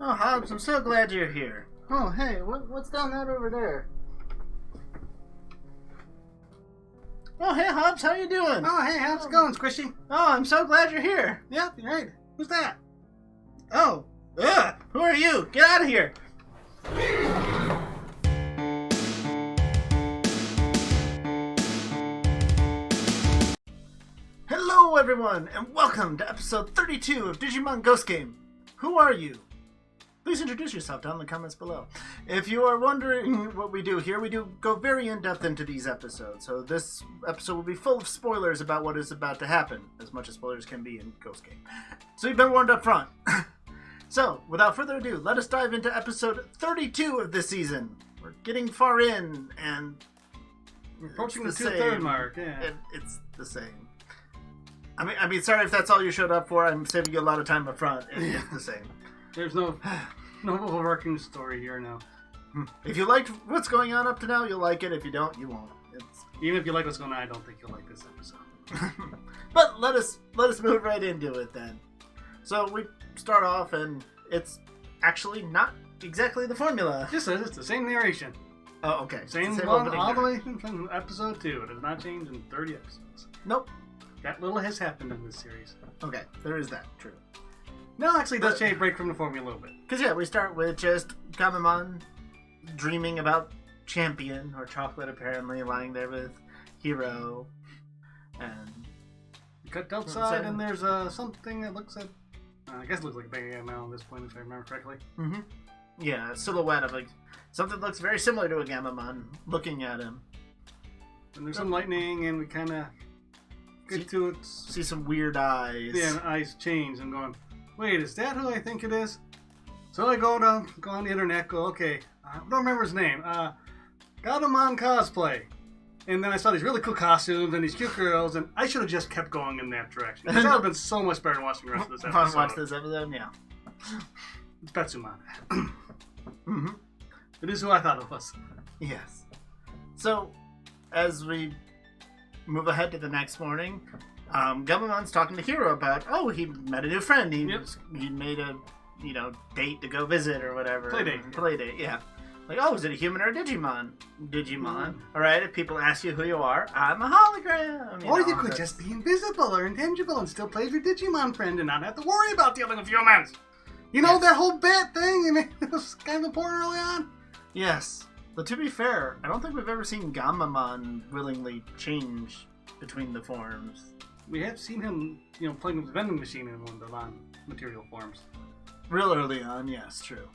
Oh, Hobbs, I'm so glad you're here. Oh, hey, what's down that over there? Oh, hey, Hobbs, how you doing? Oh, hey, how's it going, Squishy? Oh, I'm so glad you're here. Yep, you're right. Who's that? Oh, who are you? Get out of here. Hello, everyone, and welcome to episode 32 of Digimon Ghost Game. Who are you? Please introduce yourself down in the comments below. If you are wondering what we do here, we do go very in-depth into these episodes. So this episode will be full of spoilers about what is about to happen, as much as spoilers can be in Ghost Game. So you've been warned up front. So, without further ado, let us dive into episode 32 of this season. We're getting far in, and we're approaching the same. two-third mark, yeah. It's the same. I mean, sorry if that's all you showed up for. I'm saving you a lot of time up front. It's the same. There's no overarching story here now. If you liked what's going on up to now, you'll like it. If you don't, you won't. Even if you like what's going on, I don't think you'll like this episode. But let us move right into it then. So we start off, and it's actually not exactly the formula. Just says it's the same narration. Oh, okay. Same one all the way from episode 2. It has not changed in 30 episodes. Nope. That little has happened in this series. Okay, there is that. True. No, actually, it does change, break from the formula a little bit. Because, yeah, we start with just Gamamon dreaming about Champion, or Chocolate, apparently, lying there with Hero. And you cut outside, and there's something that looks like... I guess it looks like a big now at this point, if I remember correctly. Mm-hmm. Yeah, a silhouette of something that looks very similar to a Gamamon looking at him. And there's some lightning, and we kind of get to it. See some weird eyes. Yeah, and eyes change. I'm going, wait, is that who I think it is? So I go on the internet, okay, I don't remember his name. Gamamon cosplay. And then I saw these really cool costumes and these cute girls, and I should have just kept going in that direction. Because that would have been so much better than watching the rest of this episode. Watch this episode, yeah. It's Betsumon. Mm-hmm. It is who I thought it was. Yes. So, as we move ahead to the next morning, Gabamon's talking to Hiro about, he met a new friend. He made a, date to go visit or whatever. Play date, yeah. Like, is it a human or a Digimon? Digimon. All right, if people ask you who you are, I'm a hologram. Or you could just be invisible or intangible and still play with your Digimon friend and not have to worry about dealing with humans. You know, that whole bat thing, I mean, it was kind of important early on. Yes. But to be fair, I don't think we've ever seen Gamamon willingly change between the forms. We have seen him, playing with the vending machine in one of the non-material forms. Real early on, yes, true.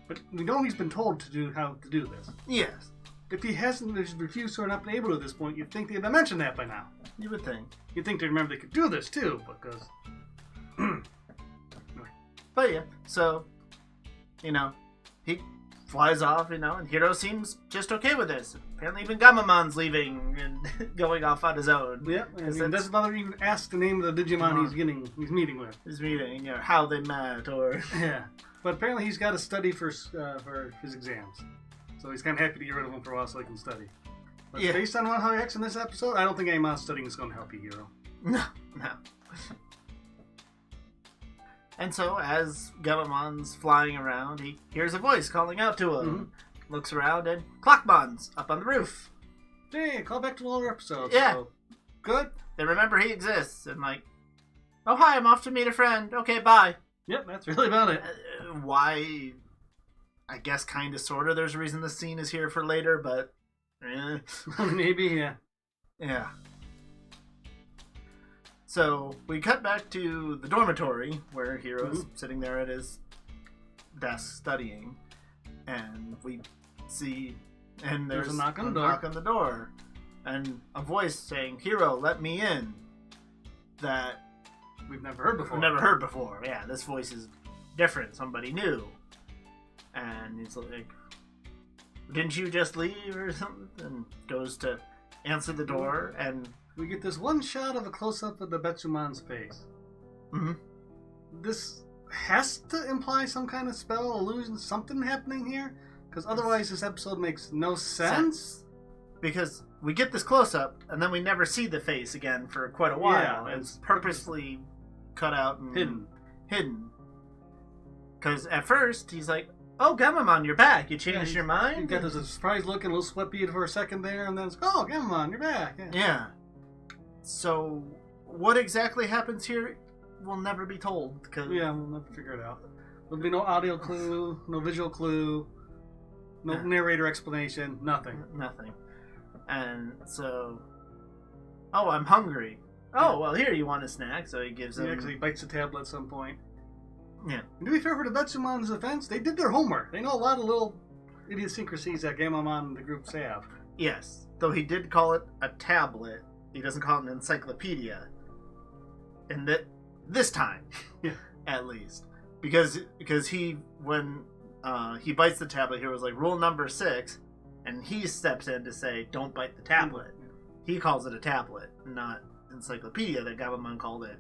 But we know he's been told how to do this. Yes. If he hasn't refused or not been able to at this point, you'd think they'd have mentioned that by now. You would think. You'd think they'd remember they could do this too, because... But yeah, so, he flies off, and Hiro seems just okay with this. Apparently even Gamamon's leaving and going off on his own. Yeah, and doesn't bother even ask the name of the Digimon he's meeting with. He's meeting, how they met, or... Yeah. But apparently he's got to study for his exams. So he's kind of happy to get rid of him for a while so he can study. But based on how he acts in this episode, I don't think any amount of studying is going to help you, Hiro. No. And so, as Gamamon's flying around, he hears a voice calling out to him. Mm-hmm. Looks around, and Clockmon's up on the roof. Hey, call back to older episodes. Yeah. So. Good. They remember he exists, and oh, hi, I'm off to meet a friend. Okay, bye. Yep, that's really about it. Why? I guess kind of, sort of, there's a reason this scene is here for later, but... Maybe, yeah. Yeah. So, we cut back to the dormitory, where Hiro's sitting there at his desk studying, and we see... And there's a knock on the door. And a voice saying, Hiro, let me in. That... We've never heard before. Yeah, this voice is different. Somebody new. And he's like, didn't you just leave or something? And goes to answer the door, and... We get this one shot of a close-up of the Betsumon's face. Mm-hmm. This has to imply some kind of spell, illusion, something happening here? Because otherwise this episode makes no sense. Because we get this close-up, and then we never see the face again for quite a while. Yeah, it's purposely cut out and hidden. Because at first, he's like, oh, Gamamon, you're back. You changed your mind? You got this surprise look and a little sweatbeard for a second there, and then it's, oh, Gamamon, you're back. Yeah. So, what exactly happens here will never be told. Yeah, we'll never figure it out. There'll be no audio clue, no visual clue, no narrator explanation, nothing. Nothing. And so, oh, I'm hungry. Oh, well, here, you want a snack? So he gives him... He actually bites the tablet at some point. Yeah. And to be fair for the Betsumon's defense, they did their homework. They know a lot of little idiosyncrasies that Gamamon and the groups have. Yes. Though he did call it a tablet. He doesn't call it an encyclopedia. And this time, at least. Because he, when he bites the tablet, here was like, rule number 6, and he steps in to say, don't bite the tablet. He calls it a tablet, not encyclopedia that Gamamon called it.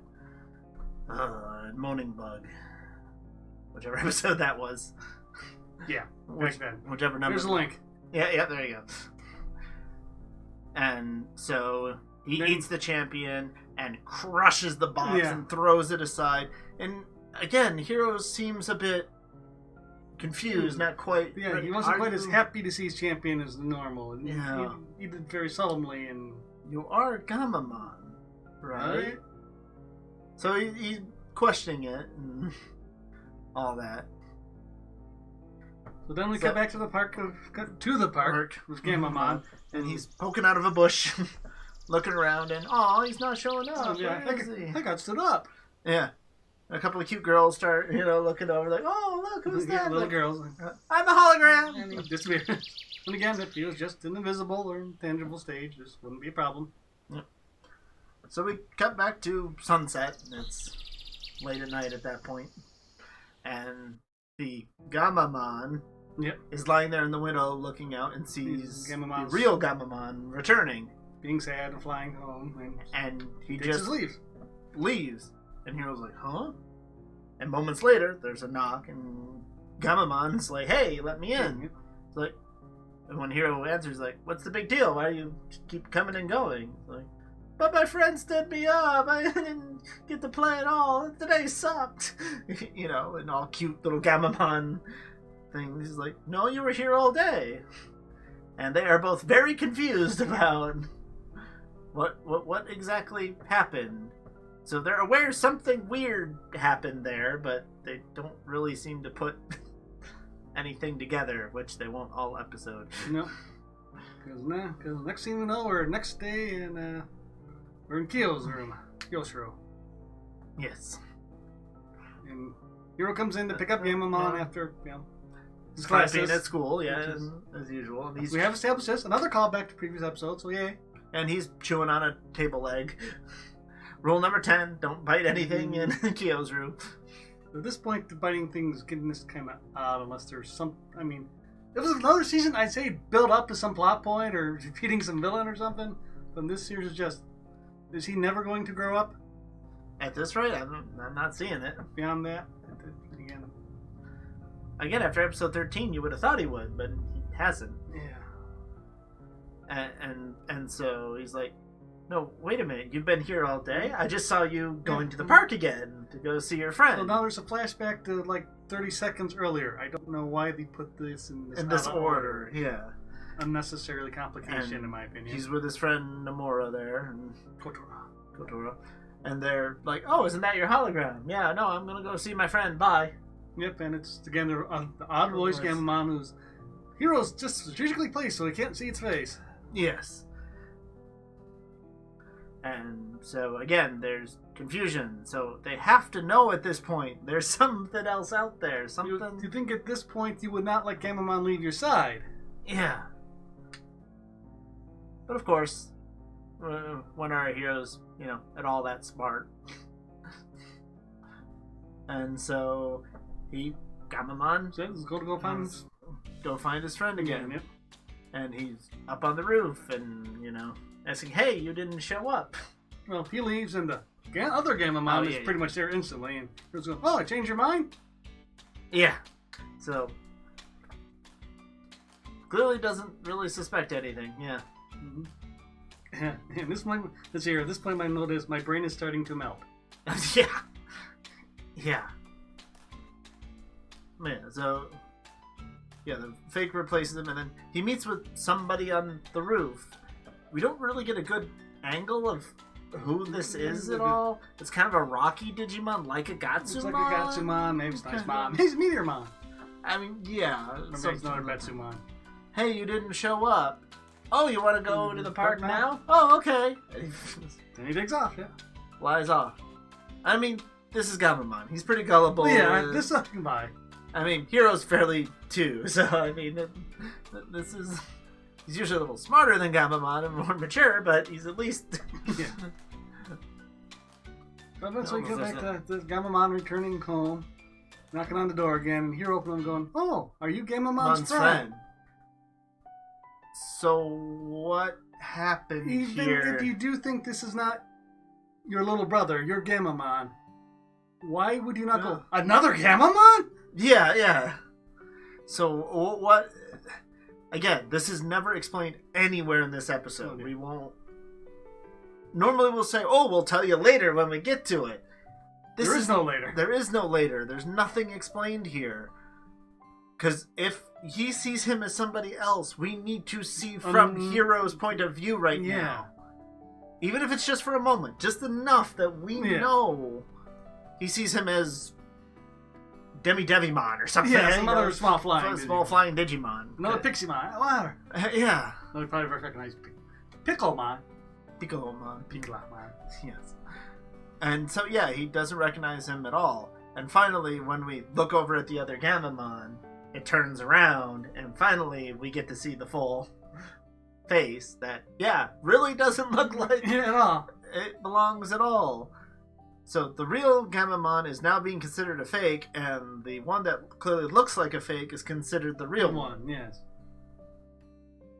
Moaning Bug. Whichever episode that was. Yeah, whichever number. There's a link. Yeah, there you go. And so he eats the champion and crushes the box and throws it aside. And again, Hero seems a bit confused, not quite. Yeah, he wasn't quite as happy to see his champion as normal. And he did very solemnly. And you are Gamamon, right? So he's questioning it and all that. So then we come back to the park with Gamamon, and he's poking out of a bush, looking around, and he's not showing up. I got stood up. Yeah, a couple of cute girls start, looking over, like, oh, look, who's that? Little girls. I'm a hologram. And he disappears. And again, if he was just an invisible or intangible stage, this wouldn't be a problem. Yeah. So we cut back to sunset. It's late at night at that point, and the Gamamon is lying there in the window looking out and sees the real Gamamon returning. Being sad and flying home. And he just just leaves. And Hero's like, huh? And moments later, there's a knock, and Gamamon's like, hey, let me in. It's like, and when Hero answers, like, what's the big deal? Why do you keep coming and going? It's like, but my friend stood me up. I didn't get to play at all. Today sucked. And all cute little Gamamon things. He's like, no, you were here all day. And they are both very confused about what exactly happened. So they're aware something weird happened there, but they don't really seem to put anything together, which they won't all episode. No. Because next thing we know, we're next day and we're in Kyo's room. Yoshiro. Yes. And Hero comes in to pick up Gamamon after, his classes at school, as usual. And we have established this. Another callback to previous episodes, so yay. And he's chewing on a table leg. Rule number 10, don't bite anything in Kyo's room. At this point, the biting thing's getting this kind of odd unless there's some... I mean, if it was another season, I'd say build up to some plot point or defeating some villain or something. But this series is just... Is he never going to grow up? At this rate, I'm not seeing it. Beyond that, again, after episode 13, you would have thought he would, but he hasn't. Yeah. And so he's like, no, wait a minute, you've been here all day? I just saw you going to the park again to go see your friend. Well, now there's a flashback to like 30 seconds earlier. I don't know why they put this in this order. Yeah. Unnecessarily complication, in my opinion. He's with his friend Nomura there. And Kotora. And they're like, oh, isn't that your hologram? Yeah, no, I'm going to go see my friend. Bye. Yep, and it's, again, the odd voice Gamamon who's... Hero's just strategically placed so he can't see its face. Yes. And so, again, there's confusion. So they have to know at this point there's something else out there. Something... You think at this point you would not let Gamamon leave your side? Yeah. But of course, when our heroes, at all that smart. And so Gamamon says, go find his friend again. Yep. And he's up on the roof and, asking, hey, you didn't show up. Well, he leaves and the other Gamamon is pretty much there instantly. And he goes, oh, I changed your mind? Yeah. So, clearly doesn't really suspect anything. Yeah. Mm-hmm. And this point my note is my brain is starting to melt. Yeah. Yeah. Yeah, so the fake replaces him, and then he meets with somebody on the roof. We don't really get a good angle of who this is at all. It's kind of a rocky Digimon, like a Gatsumon. It's like a Gatsumon, maybe it's Nice-Mon. He's Meteormon. I mean, yeah. Maybe it's not a Betsumon. Hey, you didn't show up. Oh, you want to go to the park now? Oh, okay. Then he digs off, yeah. Flies off. I mean, this is Gamamon. He's pretty gullible. Yeah, this I can buy. I mean, Hero's fairly too, so I mean, this is... He's usually a little smarter than Gamamon and more mature, but he's at least... Yeah. But eventually we get back to Gamamon returning home, knocking on the door again, and Hero opening and going, "Oh, are you Gamamon's friend?" So what happened here? Even if you do think this is not your little brother, your Gamamon, why would you not go, "Another Gamamon?" Yeah. So what... Again, this is never explained anywhere in this episode. Okay. We won't... Normally we'll say, "Oh, we'll tell you later when we get to it." There is no later. There is no later. There's nothing explained here. Because if he sees him as somebody else, we need to see from Hero's point of view right now. Even if it's just for a moment. Just enough that we know he sees him as Devimon or something. Yeah, some other small flying Digimon. Another Piximon. Wow. Yeah. No, probably recognize Piccomon. Piccolomon. Piccolomon. Yes. And so, yeah, he doesn't recognize him at all. And finally, when we look over at the other Gamamon, it turns around, and finally we get to see the full face that, really doesn't look like at all. It belongs at all. So the real Gamamon is now being considered a fake, and the one that clearly looks like a fake is considered the real one. Yes.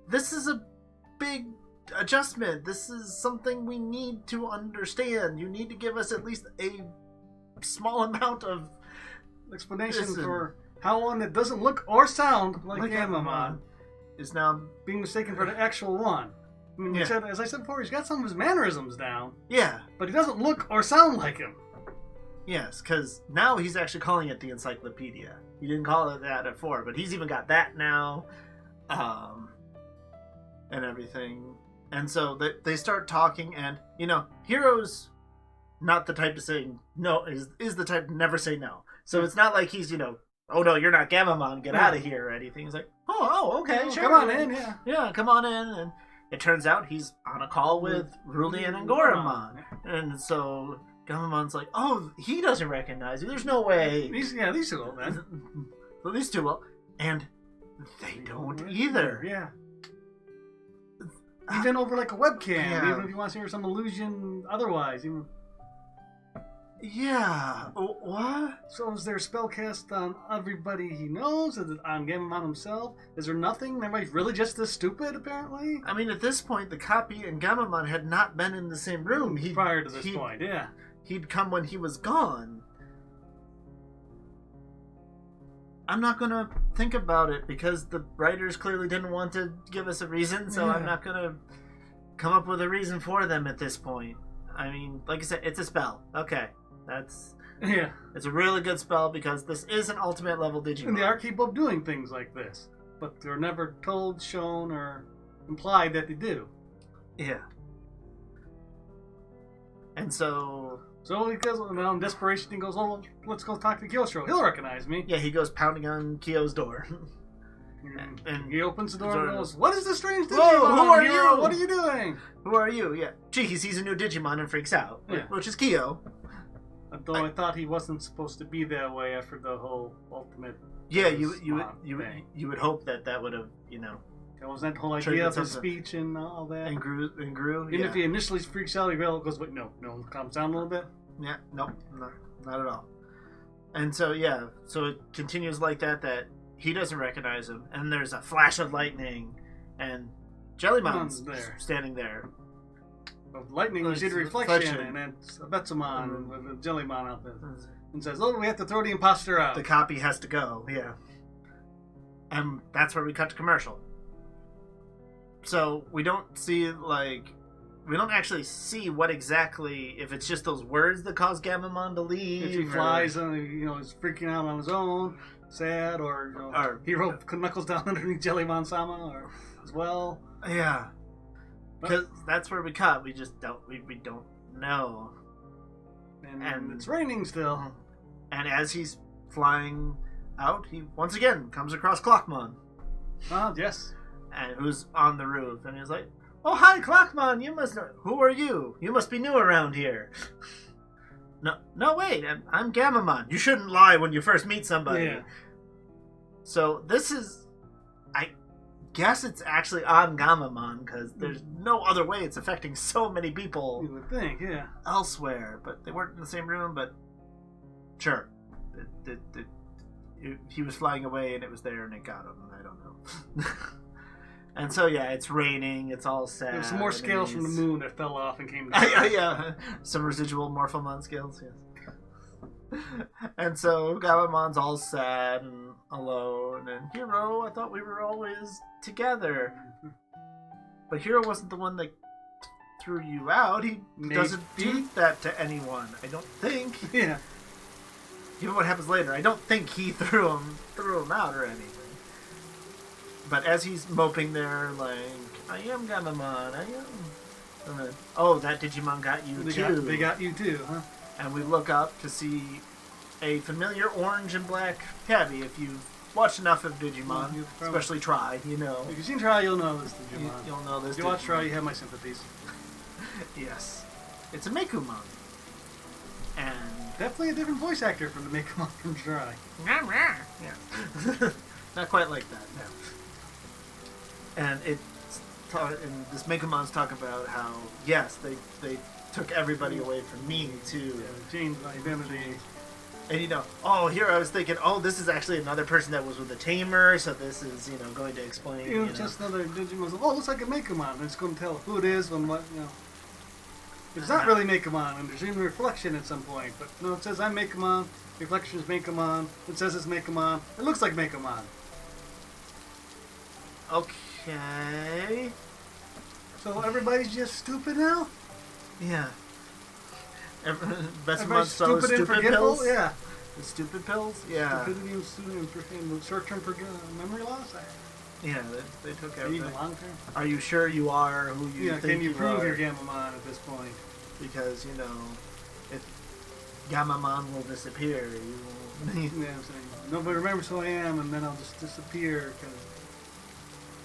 This is a big adjustment. This is something we need to understand. You need to give us at least a small amount of explanation for how one that doesn't look or sound like Gamamon is now being mistaken for the actual one. I mean, as I said before, he's got some of his mannerisms down. Yeah. But he doesn't look or sound like him. Yes, because now he's actually calling it the encyclopedia. He didn't call it that before, but he's even got that now. And everything. And so they start talking, and, Hero's not the type to say no, is the type to never say no. So it's not like he's, "Oh no, you're not Gamamon, get out of here," or anything. He's like, oh, okay, sure. Come on in, yeah. Yeah, come on in. And it turns out he's on a call with Rulian and Goramon. And so Gamamon's like, "Oh, he doesn't recognize you. There's no way." These two will, then. Well, these two will. And they don't either. Yeah. Even over like a webcam, even if you want to see some illusion otherwise. Yeah. What? So is there a spell cast on everybody he knows? Is it on Gamamon himself? Is there nothing? Everybody's really just this stupid, apparently? I mean, at this point, the copy and Gamamon had not been in the same room. Prior to this point, yeah. He'd come when he was gone. I'm not going to think about it because the writers clearly didn't want to give us a reason, so I'm not going to come up with a reason for them at this point. I mean, like I said, it's a spell. Okay. It's a really good spell because this is an ultimate level Digimon. And they are capable of doing things like this, but they're never told, shown, or implied that they do. Yeah. And so he goes, now in desperation, he goes, "Oh, let's go talk to Kyosho. He'll recognize me." Yeah, he goes pounding on Kyo's door. and he opens the door and goes, "What is this strange Digimon? Whoa, who are you? What are you doing?" Who are you? Yeah. Gee, he sees a new Digimon and freaks out, which is Kyo. Though I thought he wasn't supposed to be that way after the whole ultimate. Yeah, you would hope that would have, That was that the whole idea of his speech and all that. And grew. Even if he initially freaks out, he goes, "Wait, no, calms down a little bit." Yeah, nope, not at all. And so so it continues like that he doesn't recognize him, and there's a flash of lightning, and Jellymon's standing there. Lightning, you see the reflection, and then a Betsumon with a Jellymon out there, and says, "Oh, we have to throw the imposter out. The copy has to go." Yeah, and that's where we cut to commercial. So we don't see we don't actually see what exactly, if it's just those words that cause Gamamon to leave. If he flies and he's freaking out on his own, sad, or Hero knuckles down underneath Jellymon-sama, or as well. Yeah, because that's where we cut. We just don't. We don't know. And it's raining still. And as he's flying out, he once again comes across Clockmon. Oh, yes. And who's on the roof, and he's like, "Oh, hi, Clockmon. You must know. Who are you? You must be new around here." No, wait. I'm Gamamon. You shouldn't lie when you first meet somebody. Yeah. So this is, I guess it's actually on Gamamon because there's no other way it's affecting so many people. You would think, yeah. Elsewhere, but they weren't in the same room. But sure, he was flying away, and it was there, and it got him. I don't know. And so, yeah, it's raining. It's all sad. There's some more scales from the moon that fell off and came down. Yeah, some residual Morphomon scales, yes. And so Gamamon's all sad and alone. And Hero, I thought we were always together. But Hero wasn't the one that threw you out. He doesn't do that to anyone, I don't think. Yeah. Even what happens later, I don't think he threw him out or anything. But as he's moping there, like, I am Gamamon, I am. Oh, that Digimon got you too. They got you too, huh? And we look up to see a familiar orange and black tabby. If you've watched enough of Digimon, especially Try, you know. If you've seen Try, you'll know this Digimon. You'll know this. If you watch Try, you have my sympathies. Yes. It's a Mekumon. And definitely a different voice actor from the Mekumon from Try. Yeah. Not quite like that, no. And this Megumon's talk about how, yes, they took everybody away from me too. Yeah, changed my identity. And here I was thinking, this is actually another person that was with a tamer, so this is, going to explain. Just another Digimon. Looks like a Mekumon. It's going to tell who it is when what, It's not really Mekumon, and there's even a reflection at some point. But no, it says I'm Mekumon, reflection is Mekumon, it says it's Mekumon. It looks like Mekumon. Okay. So everybody's just stupid now? Yeah. Everybody's stupid pills? Yeah. The stupid pills? Yeah. Stupidity and short-term memory loss? Yeah, they took everything. Even long-term? Are you sure you are who you think you are? Can you prove you're Gamamon at this point? Because, if Gamamon will disappear, you will... I'm saying, nobody remembers who I am, and then I'll just disappear, because...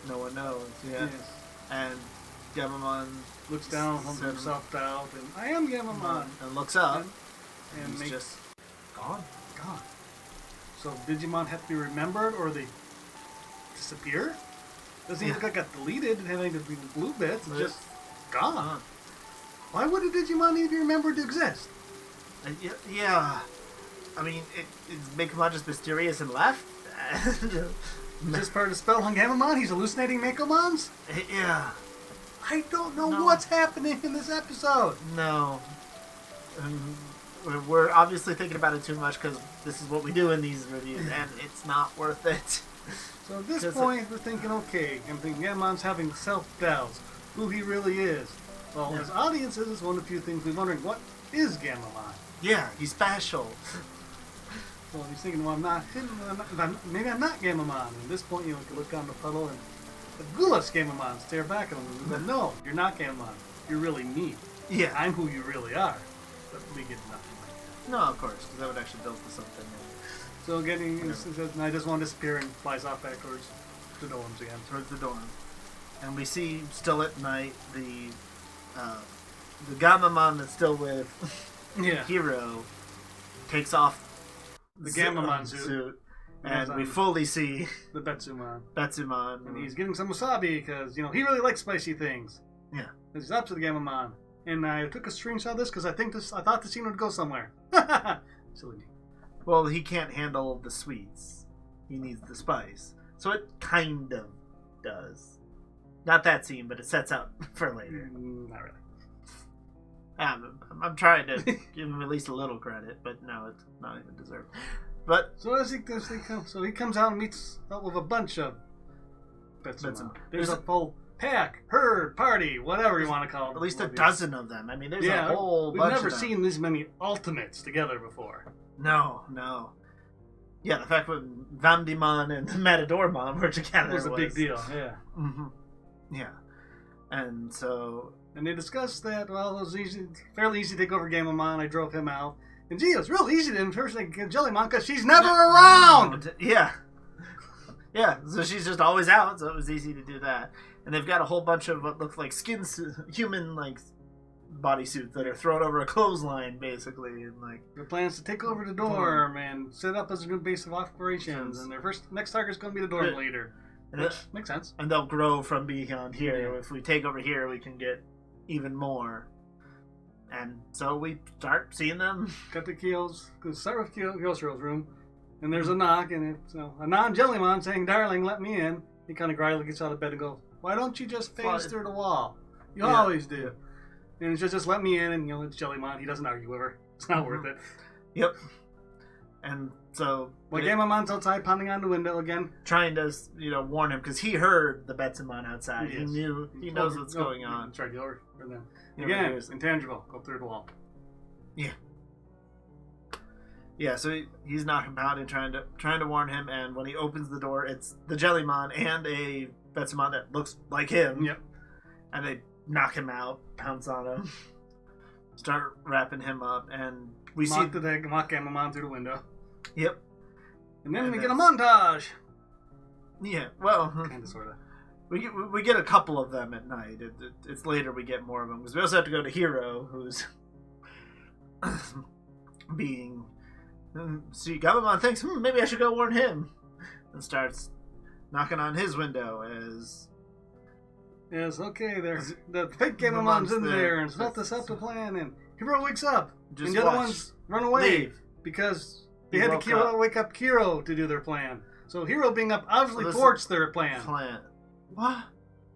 No one knows, yeah. Yes. And Gamamon looks down, holds himself out, and I am Gamamon. And looks up, and he's just gone. So Digimon have to be remembered, or they disappear? Doesn't even look like it got deleted and having to be blue bits. It's just gone. Why would a Digimon need to be remembered to exist? Yeah. I mean, is Mekumon just mysterious and left? Is this part of the spell on Gamamon? He's hallucinating Mekumons? Yeah. I don't know what's happening in this episode. No. We're obviously thinking about it too much because this is what we do in these reviews, and it's not worth it. So at this point, we're thinking, okay, I'm thinking Gamamon's having self-doubts, who he really is. Well, as audiences, it's one of the few things we're wondering, what is Gamamon? Yeah, he's special. Well, he's thinking, well, I'm not him. Maybe I'm not Gamamon. And at this point, you can look down the puddle and the Gulas Gamamon stare back at him and go, no, you're not Gamamon. You're really me. Yeah. I'm who you really are. But we get nothing like that. No, of course, because that would actually build to something. So he says, I just want to disappear, and flies off back towards the dorms again. Towards the dorm. And we see, still at night, the Gamamon that's still with Hero takes off the Gamamon suit, and we fully see the Betsumon. And he's getting some wasabi because, he really likes spicy things. Yeah. He's up to the Gamamon. And I took a screenshot of this because I thought the scene would go somewhere. Silly me. Well, he can't handle the sweets. He needs the spice. So it kind of does. Not that scene, but it sets up for later. Not really. I'm trying to give him at least a little credit, but no, it's not even deserved. But so he comes out and meets up with a bunch of Betsumon. There's a whole pack, herd, party, whatever you want to call them. At least a dozen of them. I mean, there's a whole we've bunch never of them. seen this many ultimates together before. No. Yeah, the fact when Digimon and the Matadormon were together was a big deal, yeah. Mm-hmm. Yeah. And so... And they discussed that, well, it was fairly easy to take over Gamamon. I drove him out. And gee, it was real easy to impersonate Jellymon because she's never around! Yeah. Yeah, so she's just always out, so it was easy to do that. And they've got a whole bunch of what look like human, like, bodysuits that are thrown over a clothesline, basically. And, like, their plans to take over the dorm and set up as a new base of operations. And their next target is going to be the dorm leader. Which makes sense. And they'll grow from beyond here. Yeah. If we take over here, we can get even more. And so we start seeing them. Cut the Keel's. Start with Keel's room. And there's a knock, and it's a non-Jellymon saying, "Darling, let me in." He kind of gryly gets out of bed and goes, "Why don't you just phase through the wall? You always do." And it's just let me in, and it's Jellymon. He doesn't argue with her. It's not worth it. Yep. And so... Well, Gamamon's outside pounding on the window again. Trying to, warn him, because he heard the Betsumon outside. He knows what's going on. That's right, the order for them. Again, intangible. Go through the wall. Yeah. Yeah, so he's knocking about and trying to warn him, and when he opens the door, it's the Jellymon and a Betsumon that looks like him. Yep. And they knock him out, pounce on him, start wrapping him up, and we mock Gamamon through the window. Yep. And then we get a montage. Yeah, well, kind of, sort of. We get a couple of them at night. It's later we get more of them because we also have to go to Hero, who's being. See, Gabamon thinks, maybe I should go warn him, and starts knocking on his window as. Yes, okay. There's the fake Gamamon's in there, and it's about to set the plan, and Hero wakes up, and the other ones run away because they had to wake up Kiro to do their plan. So Hero being up obviously thwarts their plan. What?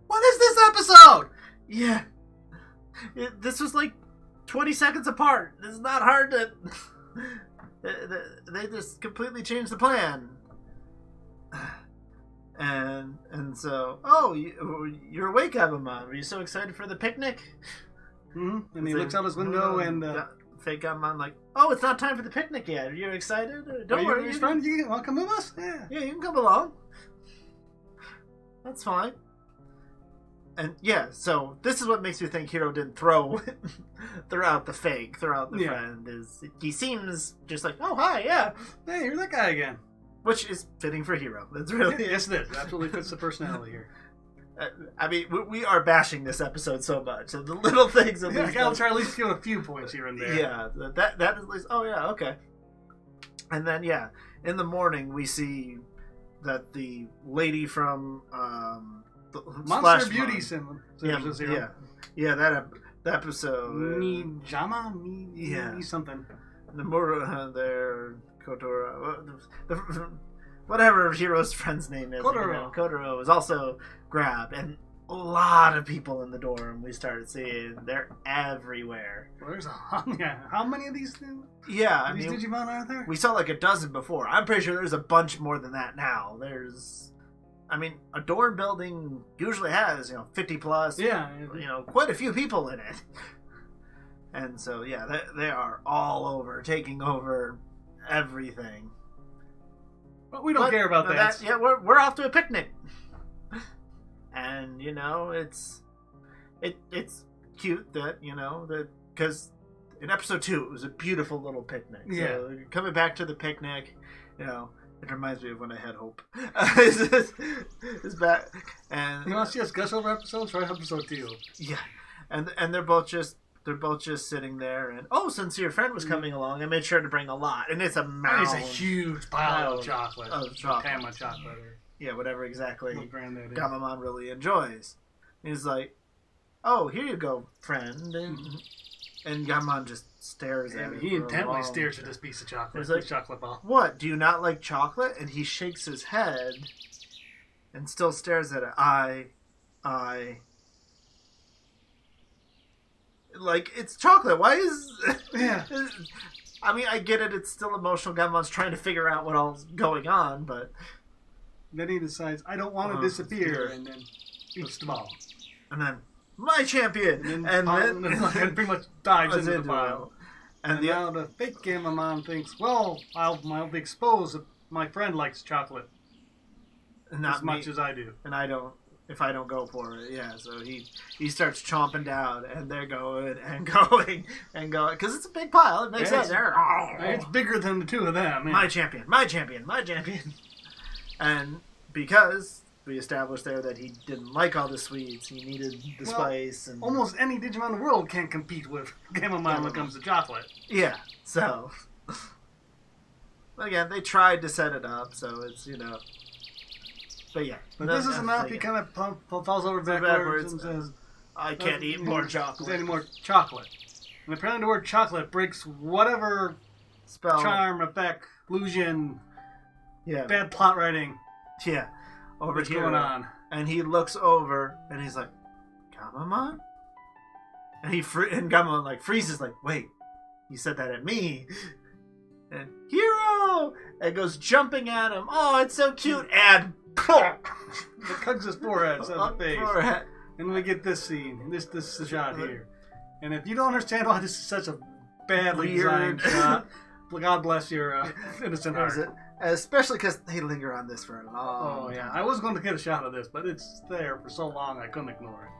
What is this episode? Yeah. This was like 20 seconds apart. It's not hard to... They just completely changed the plan. And so... Oh, you're awake, Abamon. Were you so excited for the picnic? Mm-hmm. And he looks out his window and... fake Abamon like, oh, it's not time for the picnic yet. Are you excited? Don't worry. You want to come with us? Yeah, you can come along. That's fine. And yeah, so this is what makes me think Hero didn't throw out the friend. Is he seems just like, oh hi, yeah, hey, you're that guy again, which is fitting for Hero. That's really yes, it is. That absolutely fits the personality here. I mean, we are bashing this episode so much, so the little things. I'll try at least give a few points here and there. Yeah, that is at least. Oh yeah, okay. And then in the morning we see that the lady from Monster Beauty symbol. That episode. Nijama, something. The Mura there, Kotora, whatever Hero's friend's name is. Kotaro is also grabbed, and a lot of people in the dorm. We started seeing they're everywhere. Well, there's how many of these things? Yeah, these Digimon are there? We saw like a dozen before. I'm pretty sure there's a bunch more than that now. A dorm building usually has 50 plus. Yeah, quite a few people in it. And so they are all over, taking over everything. But we don't care about that. We're off to a picnic. And it's cute that because in episode 2 it was a beautiful little picnic. Yeah. So coming back to the picnic, it reminds me of when I had hope. It's back, and you want to see us gush over episodes? Try episode 2. Yeah, and they're both just sitting there, and since your friend was coming along, I made sure to bring a lot, and it's a mound. It's a huge pile of chocolate. Tama chocolate. Yeah, whatever exactly Gamamon really enjoys. He's like, "Oh, here you go, friend," and Gamamon just stares at him. He intently stares at this piece of chocolate. He's like, chocolate ball. What? Do you not like chocolate? And he shakes his head and still stares at it. I like, it's chocolate. Why is... Yeah. I mean, I get it. It's still emotional. Gamamon's trying to figure out what all's going on, but... Then he decides, I don't want to disappear. And then eats them all. And then, my champion! And then pretty much dives into the pile. And now the fake Gamamon thinks, well, I'll be exposed if my friend likes chocolate. Not as much as I do. And I don't, if I don't go for it, yeah. So he starts chomping down, and they're going and going and going. Because it's a big pile. It makes sense. It's bigger than the two of them. Yeah. My champion, my champion, my champion. And because we established there that he didn't like all the sweets, he needed the spice. And almost any Digimon in the world can't compete with Gamamon when it comes to chocolate. Yeah, so... Again, they tried to set it up, so it's, But yeah. But this is enough. He kind of falls over backwards and says, I can't eat more chocolate. Any more chocolate. And apparently the word chocolate breaks whatever spell, charm, effect, illusion, bad plot writing. Yeah. Over what's here. Going on. And he looks over and he's like, Gamamon? And and Gamamon freezes wait, you said that at me. And Hero! And goes jumping at him. Oh, it's so cute. And it cuts his forehead instead of the face. Forehead. And we get this scene. This shot here. And if you don't understand why this is such a badly designed shot, God bless your innocent heart. Especially because they linger on this for a long time. I was going to get a shot of this, but it's there for so long I couldn't ignore it.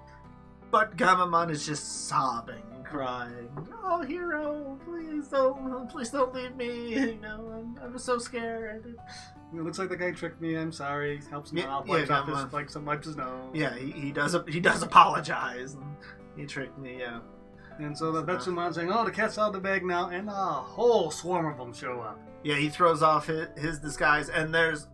But Gamamon is just sobbing and crying. Oh, Hero, please don't leave me. I'm so scared. It looks like the guy tricked me. I'm sorry. Helps him out. Wipes his nose. Yeah, he does apologize. And he tricked me. Yeah. And so the Betsumon's saying, "Oh, the cat's out of the bag now," and a whole swarm of them show up. Yeah, he throws off his disguise, and there's,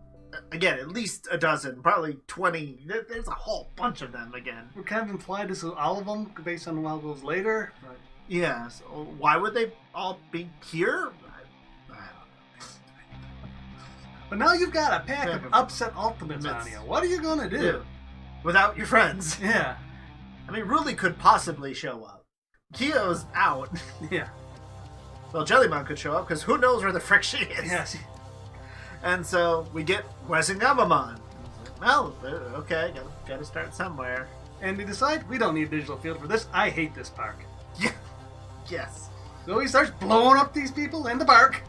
again, at least a dozen, probably 20. There's a whole bunch of them again. We're kind of implied this is all of them, based on what goes later. But... Yeah, so why would they all be here? I don't know. But now you've got a pack of upset ultimates on you. What are you going to do? Without your friends. Yeah. I mean, Ruli could possibly show up. Kyo's out. Yeah. Well, Jellymon could show up, because who knows where the frick she is. Yes. And so we get Wes and Gamamon. Well, okay, gotta start somewhere. And they decide, we don't need a digital field for this. I hate this park. Yeah. Yes. So he starts blowing up these people in the park.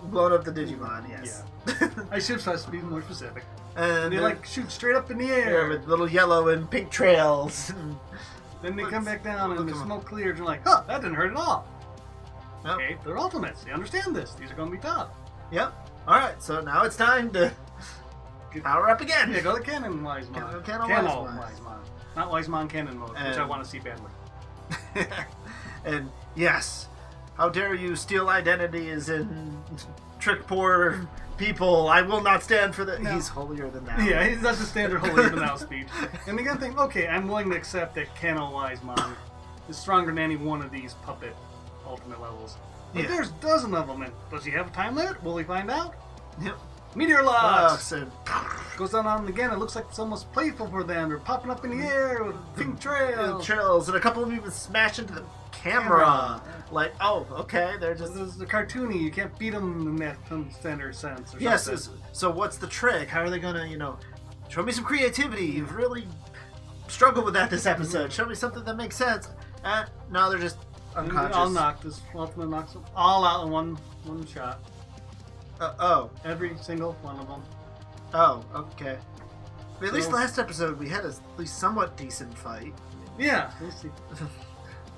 Blowing up the Digimon, yes. Yeah. I should be more specific. And they shoot straight up in the air. With little yellow and pink trails. Then they come back down and the smoke clears and like, that didn't hurt at all. Nope. Okay, they're ultimates. They understand this. These are going to be tough. Yep. Alright, so now it's time to power up again. Yeah, go to Cannon Wisemon. Cannon Wisemon. Not Wisemon Cannon mode, which I want to see badly. And yes, how dare you steal identities and trick poor people. I will not stand for that. No. He's holier than thou. Yeah, that's the standard holier than thou speech. And again, think, okay, I'm willing to accept that Cannon Wisemon is stronger than any one of these puppet ultimate levels. But there's a dozen of them, and does he have a time limit? Will we find out? Yep. Meteor Locks! Goes down on again, it looks like it's almost playful for them. They're popping up in the air with pink trails. And a couple of them even smash into the camera. Like, oh, okay, they're just... This is the cartoony, you can't beat them in that standard sense. Or something. So what's the trick? How are they going to, show me some creativity. You've really struggled with that this episode. Show me something that makes sense. And no, they're just unconscious. All knocked. This ultimate knocks them all out in one shot. Every single one of them. Oh, okay. But at least last episode we had a at least somewhat decent fight. Yeah. Let's see.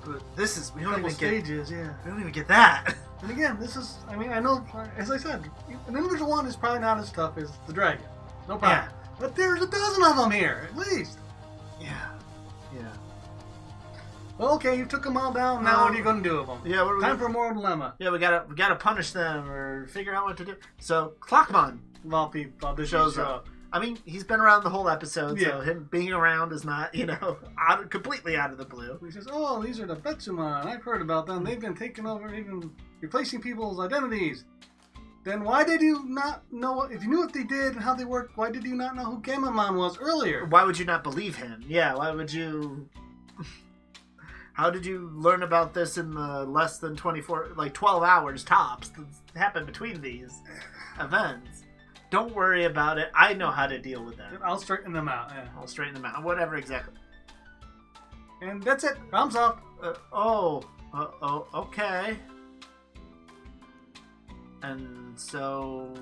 But this is, we don't even get that. And again, this is, I know, as I said, an individual one is probably not as tough as the dragon. No problem. Yeah. But there's a dozen of them here, at least. Yeah. Well, okay, you took them all down. Now what are you going to do with them? Yeah, time for a moral dilemma. Yeah, we gotta punish them or figure out what to do. So Clockmon, this shows up. I mean, he's been around the whole episode, so him being around is not, completely out of the blue. He says, "Oh, these are the Betsumon. I've heard about them. They've been taking over, even replacing people's identities. Then why did you not know? If you knew what they did and how they worked, why did you not know who Gamamon was earlier? Why would you not believe him? Yeah, why would you?" How did you learn about this in the less than 12 hours tops that happened between these events? Don't worry about it. I know how to deal with that. I'll straighten them out. Yeah. I'll straighten them out. Whatever, exactly. And that's it. Thumbs up. Okay. And so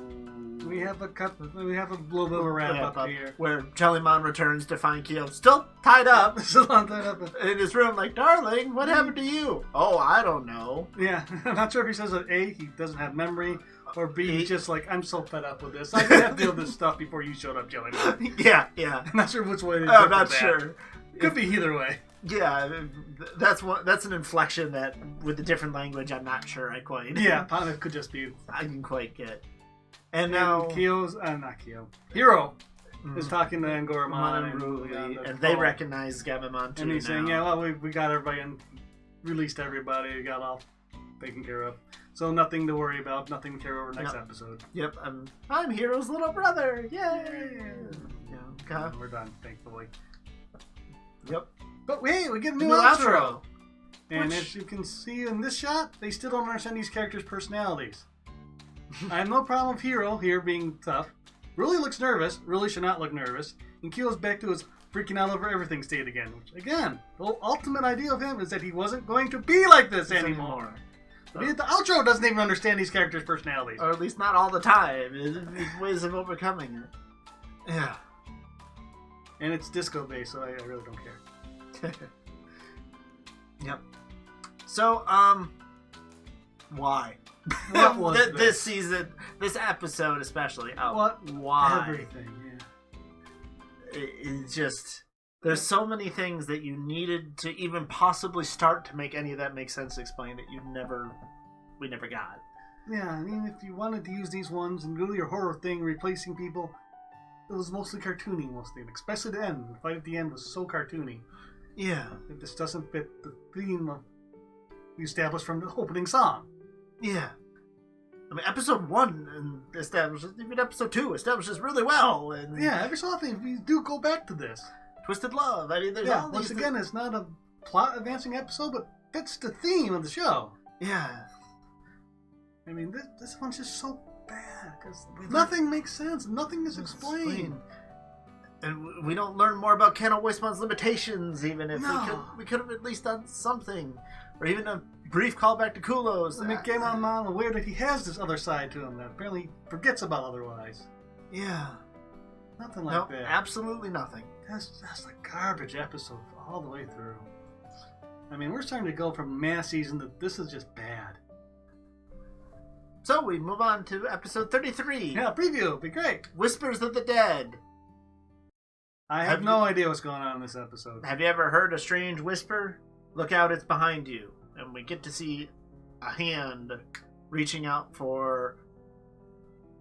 we have a little bit of a wrap up here, where Jellymon returns to find Kyo still tied up, in his room. Like, darling, what happened to you? Oh, I don't know. Yeah, I'm not sure if he says that A, he doesn't have memory, or B, he's just like, I'm so fed up with this. I didn't have to deal with this stuff before you showed up, Jellymon. Yeah. I'm not sure which way. I'm not sure. Could be either way. Yeah, that's an inflection that, with a different language, I'm not sure I quite. Yeah, it could just be. I can quite get. And now Hiro is talking to Angoramon and Ruli, and they recognize Gabumon too. And he's saying, "Yeah, well, we got everybody and released everybody. We got all taken care of, so nothing to worry about. Nothing to carry over next episode." Yep, I'm Hiro's little brother. Yay! Yeah, okay. We're done, thankfully. Yep. But hey, we get a new outro. And as you can see in this shot, they still don't understand these characters' personalities. I have no problem with Hiro here being tough. Ruli looks nervous. Ruli should not look nervous. And Kyo's back to his freaking out over everything state again. Which, again, the ultimate idea of him is that he wasn't going to be like this anymore. So. The outro doesn't even understand these characters' personalities. Or at least not all the time. There's ways of overcoming it. Yeah. And it's disco-based, so I really don't care. Yep. So, why? What was this season, this episode especially? Why? Everything, yeah. It's just, there's so many things that you needed to even possibly start to make any of that make sense explain that we never got. Yeah, I mean, if you wanted to use these ones and do your horror thing, replacing people, it was mostly cartoony, especially the end. The fight at the end was so cartoony. Yeah. It just doesn't fit the theme of we established from the opening song. Yeah. I mean, episode 1 establishes, even episode 2 establishes really well. And yeah, every so often we do go back to this. Twisted Love. I mean, there's all these once again, it's not a plot advancing episode, but fits the theme of the show. Yeah. I mean, this one's just so bad because nothing makes sense. Nothing is explained. And we don't learn more about Kano Weisman's limitations, even if we could have at least done something. Or even a brief callback to Kulos. And it came on aware that he has this other side to him that apparently forgets about otherwise. Yeah. Nothing like that. Absolutely nothing. That's a garbage episode all the way through. I mean, we're starting to go from mass season to this is just bad. So we move on to episode 33. Yeah, preview. It'd be great. Whispers of the Dead. I have no idea what's going on in this episode. Have you ever heard a strange whisper? Look out, it's behind you. And we get to see a hand reaching out for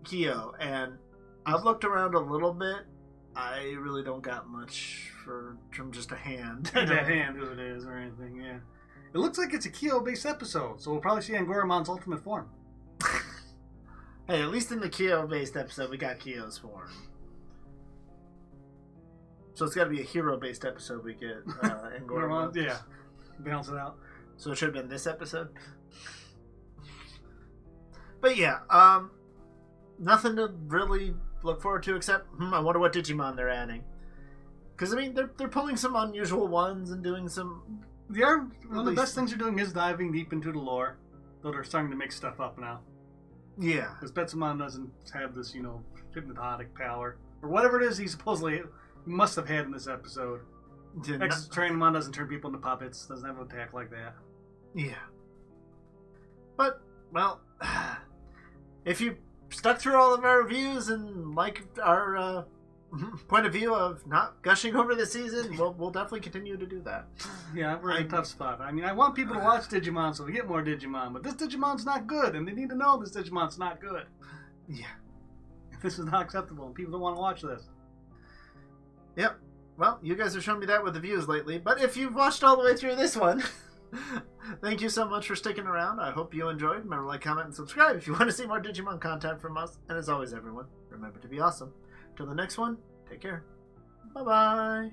Kyo. And I've looked around a little bit. I really don't got much from just a hand. That hand, who it is, or anything, yeah. It looks like it's a Kyo-based episode, so we'll probably see Angoramon's ultimate form. Hey, at least in the Kyo-based episode, we got Kyo's form. So it's got to be a hero-based episode we get Angoramon. Yeah, balance it out. So it should have been this episode. But yeah, nothing to really look forward to except I wonder what Digimon they're adding. Because I mean, they're pulling some unusual ones and doing some. One of the best things they're doing is diving deep into the lore, though they're starting to make stuff up now. Yeah, because Betsumon doesn't have this, hypnotic power or whatever it is he supposedly must have had in this episode. Trainmon doesn't turn people into puppets. Doesn't have an attack like that. Yeah. But well, if you stuck through all of our reviews and like our point of view of not gushing over the season, we'll definitely continue to do that. Yeah, we're in a tough spot. I mean, I want people to watch Digimon so we get more Digimon, but this Digimon's not good, and they need to know this Digimon's not good. Yeah. This is not acceptable, and people don't want to watch this. Yep. Well, you guys have shown me that with the views lately, but if you've watched all the way through this one, thank you so much for sticking around. I hope you enjoyed. Remember to like, comment, and subscribe if you want to see more Digimon content from us. And as always, everyone, remember to be awesome. Till the next one, take care. Bye-bye.